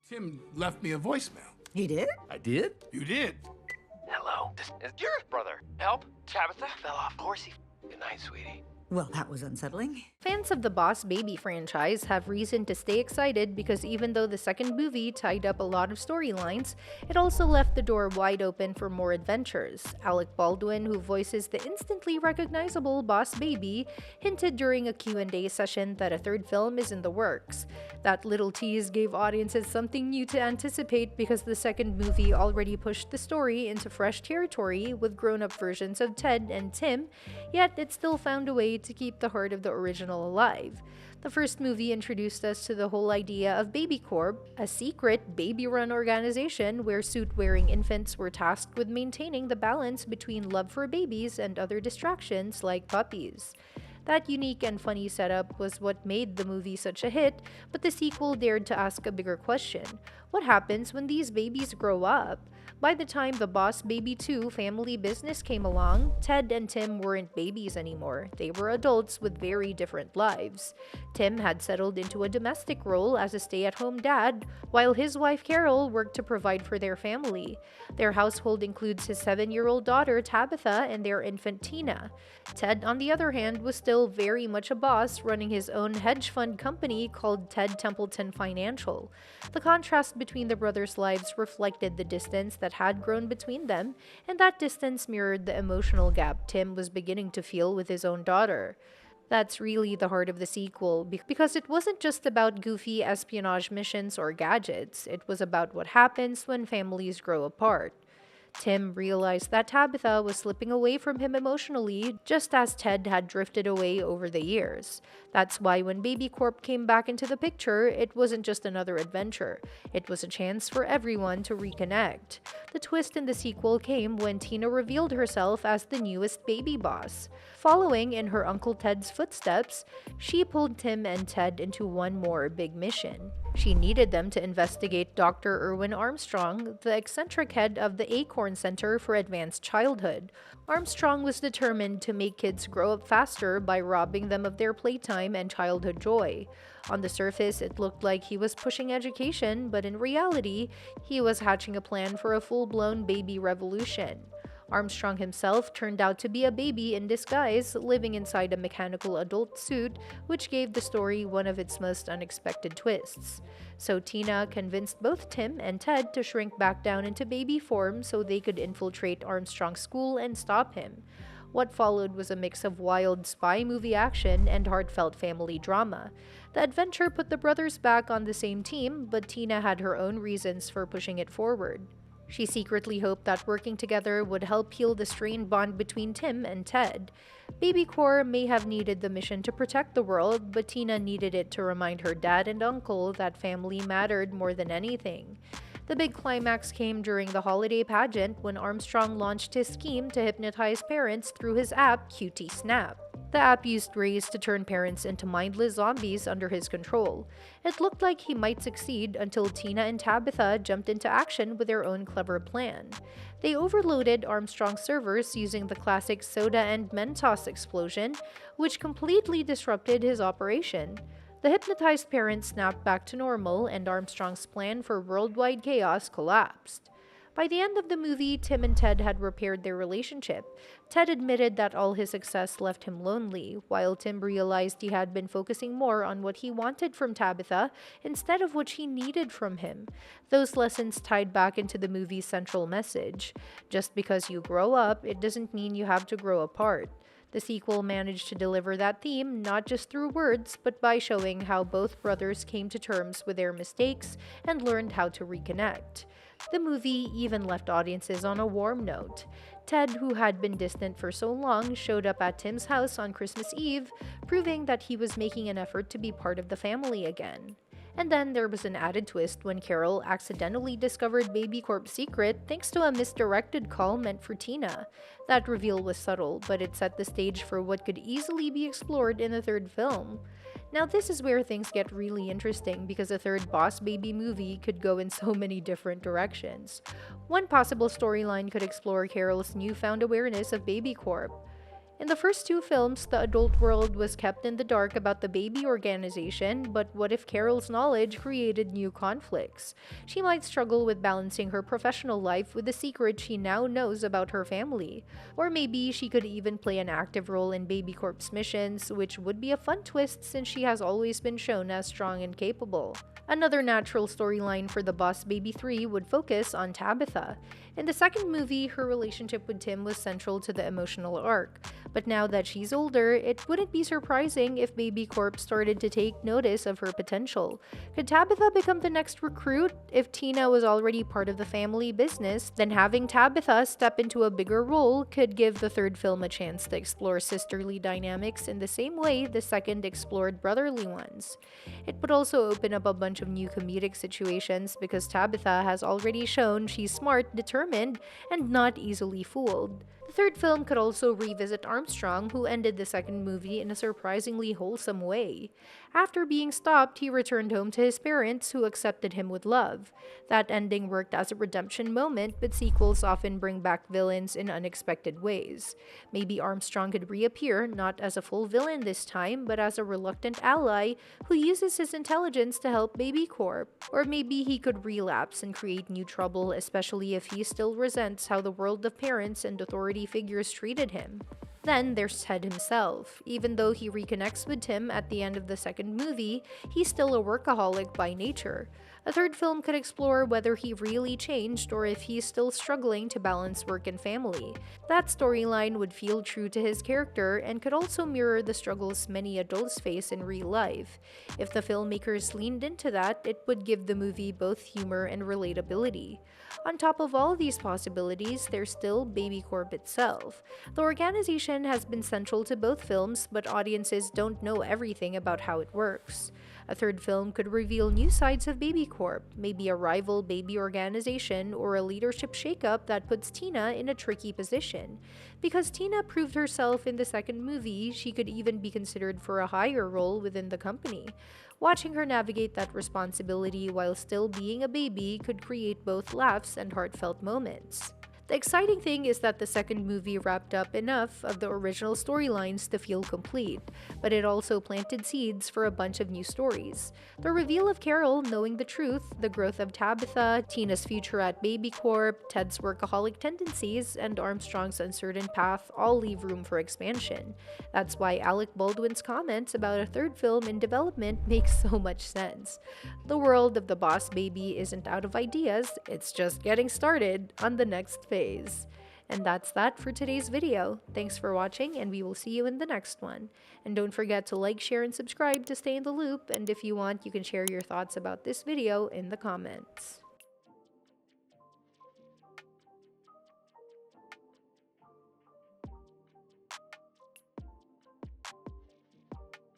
Tim left me a voicemail. He did? I did? You did. Hello, this is your brother. Help? Tabitha fell off. Of course he. Good night, sweetie. Well, that was unsettling. Fans of the Boss Baby franchise have reason to stay excited because even though the second movie tied up a lot of storylines, it also left the door wide open for more adventures. Alec Baldwin, who voices the instantly recognizable Boss Baby, hinted during a Q&A session that a third film is in the works. That little tease gave audiences something new to anticipate because the second movie already pushed the story into fresh territory with grown-up versions of Ted and Tim, yet it still found a way to keep the heart of the original alive. The first movie introduced us to the whole idea of Baby Corp, a secret, baby-run organization where suit-wearing infants were tasked with maintaining the balance between love for babies and other distractions like puppies. That unique and funny setup was what made the movie such a hit, but the sequel dared to ask a bigger question. What happens when these babies grow up? By the time the Boss Baby 2 Family Business came along, Ted and Tim weren't babies anymore. They were adults with very different lives. Tim had settled into a domestic role as a stay-at-home dad, while his wife Carol worked to provide for their family. Their household includes his 7-year-old daughter Tabitha and their infant Tina. Ted, on the other hand, was still very much a boss, running his own hedge fund company called Ted Templeton Financial. The contrast between the brothers' lives reflected the distance that had grown between them, and that distance mirrored the emotional gap Tim was beginning to feel with his own daughter. That's really the heart of the sequel, because it wasn't just about goofy espionage missions or gadgets, it was about what happens when families grow apart. Tim realized that Tabitha was slipping away from him emotionally, just as Ted had drifted away over the years. That's why when Baby Corp came back into the picture, it wasn't just another adventure. It was a chance for everyone to reconnect. The twist in the sequel came when Tina revealed herself as the newest baby boss. Following in her Uncle Ted's footsteps, she pulled Tim and Ted into one more big mission. She needed them to investigate Dr. Irwin Armstrong, the eccentric head of the Acorn Center for Advanced Childhood. Armstrong was determined to make kids grow up faster by robbing them of their playtime and childhood joy. On the surface, it looked like he was pushing education, but in reality, he was hatching a plan for a full-blown baby revolution. Armstrong himself turned out to be a baby in disguise, living inside a mechanical adult suit, which gave the story one of its most unexpected twists. So Tina convinced both Tim and Ted to shrink back down into baby form so they could infiltrate Armstrong's school and stop him. What followed was a mix of wild spy movie action and heartfelt family drama. The adventure put the brothers back on the same team, but Tina had her own reasons for pushing it forward. She secretly hoped that working together would help heal the strained bond between Tim and Ted. Baby Corp may have needed the mission to protect the world, but Tina needed it to remind her dad and uncle that family mattered more than anything. The big climax came during the holiday pageant when Armstrong launched his scheme to hypnotize parents through his app, QT Snap. The app used rays to turn parents into mindless zombies under his control. It looked like he might succeed until Tina and Tabitha jumped into action with their own clever plan. They overloaded Armstrong's servers using the classic soda and Mentos explosion, which completely disrupted his operation. The hypnotized parents snapped back to normal, and Armstrong's plan for worldwide chaos collapsed. By the end of the movie, Tim and Ted had repaired their relationship. Ted admitted that all his success left him lonely, while Tim realized he had been focusing more on what he wanted from Tabitha instead of what she needed from him. Those lessons tied back into the movie's central message. Just because you grow up, it doesn't mean you have to grow apart. The sequel managed to deliver that theme not just through words, but by showing how both brothers came to terms with their mistakes and learned how to reconnect. The movie even left audiences on a warm note. Ted, who had been distant for so long, showed up at Tim's house on Christmas Eve, proving that he was making an effort to be part of the family again. And then there was an added twist when Carol accidentally discovered Baby Corp's secret thanks to a misdirected call meant for Tina. That reveal was subtle, but it set the stage for what could easily be explored in the third film. Now this is where things get really interesting because a third Boss Baby movie could go in so many different directions. One possible storyline could explore Carol's newfound awareness of Baby Corp. In the first two films, the adult world was kept in the dark about the baby organization, but what if Carol's knowledge created new conflicts? She might struggle with balancing her professional life with the secret she now knows about her family. Or maybe she could even play an active role in Baby Corp's missions, which would be a fun twist since she has always been shown as strong and capable. Another natural storyline for the Boss Baby 3 would focus on Tabitha. In the second movie, her relationship with Tim was central to the emotional arc. But now that she's older, it wouldn't be surprising if Baby Corp started to take notice of her potential. Could Tabitha become the next recruit? If Tina was already part of the family business, then having Tabitha step into a bigger role could give the third film a chance to explore sisterly dynamics in the same way the second explored brotherly ones. It would also open up a bunch of new comedic situations because Tabitha has already shown she's smart, determined, and not easily fooled. The third film could also revisit Armstrong, who ended the second movie in a surprisingly wholesome way. After being stopped, he returned home to his parents, who accepted him with love. That ending worked as a redemption moment, but sequels often bring back villains in unexpected ways. Maybe Armstrong could reappear, not as a full villain this time, but as a reluctant ally who uses his intelligence to help Baby Corp. Or maybe he could relapse and create new trouble, especially if he still resents how the world of parents and authority figures treated him. Then there's Ted himself. Even though he reconnects with Tim at the end of the second movie, he's still a workaholic by nature. A third film could explore whether he really changed or if he's still struggling to balance work and family. That storyline would feel true to his character and could also mirror the struggles many adults face in real life. If the filmmakers leaned into that, it would give the movie both humor and relatability. On top of all these possibilities, there's still Baby Corp itself. The organization has been central to both films, but audiences don't know everything about how it works. A third film could reveal new sides of Baby Corp, maybe a rival baby organization or a leadership shakeup that puts Tina in a tricky position. Because Tina proved herself in the second movie, she could even be considered for a higher role within the company. Watching her navigate that responsibility while still being a baby could create both laughs and heartfelt moments. The exciting thing is that the second movie wrapped up enough of the original storylines to feel complete, but it also planted seeds for a bunch of new stories. The reveal of Carol knowing the truth, the growth of Tabitha, Tina's future at Baby Corp, Ted's workaholic tendencies, and Armstrong's uncertain path all leave room for expansion. That's why Alec Baldwin's comments about a third film in development make so much sense. The world of the Boss Baby isn't out of ideas, it's just getting started on the next phase. And that's that for today's video. Thanks for watching, and we will see you in the next one. And don't forget to like, share, and subscribe to stay in the loop, and if you want, you can share your thoughts about this video in the comments.